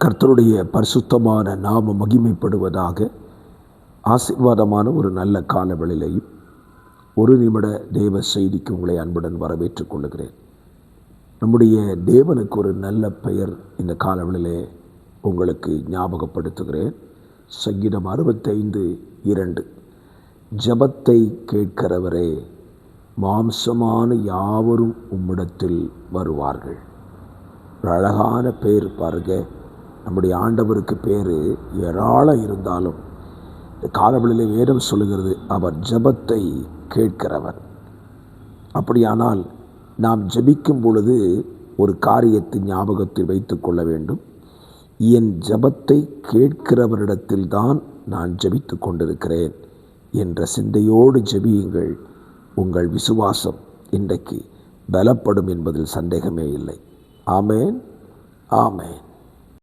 கர்த்தருடைய பரிசுத்தமான நாம மகிமைப்படுவதாக. ஆசீர்வாதமான ஒரு நல்ல காலவெளியிலையும் ஒரு நிமிட தேவ செய்திக்கு உங்களை அன்புடன் வரவேற்றுக் கொள்கிறேன். நம்முடைய தேவனுக்கு ஒரு நல்ல பெயர் இந்த காலவெளியிலே உங்களுக்கு ஞாபகப்படுத்துகிறேன். சங்கீதம் 65:2, ஜெபத்தை கேட்கிறவரே, மாம்சமான யாவரும் உம்மிடத்தில் வருவார்கள். ஒரு அழகான பேர் பாருங்க. நம்முடைய ஆண்டவருக்கு பேர் ஏராளம் இருந்தாலும் இந்த காலவெளியிலே வேதம் சொல்லுகிறது, அவர் ஜெபத்தை கேட்கிறவர். அப்படியானால் நாம் ஜெபிக்கும் பொழுது ஒரு காரியத்தை ஞாபகத்தில் வைத்து கொள்ள வேண்டும். என் ஜெபத்தை கேட்கிறவரிடத்தில்தான் நான் ஜெபித்து கொண்டிருக்கிறேன் என்ற சிந்தையோடு ஜெபியுங்கள். உங்கள் விசுவாசம் இன்றைக்கு பலப்படும் என்பதில் சந்தேகமே இல்லை. ஆமேன், ஆமேன்.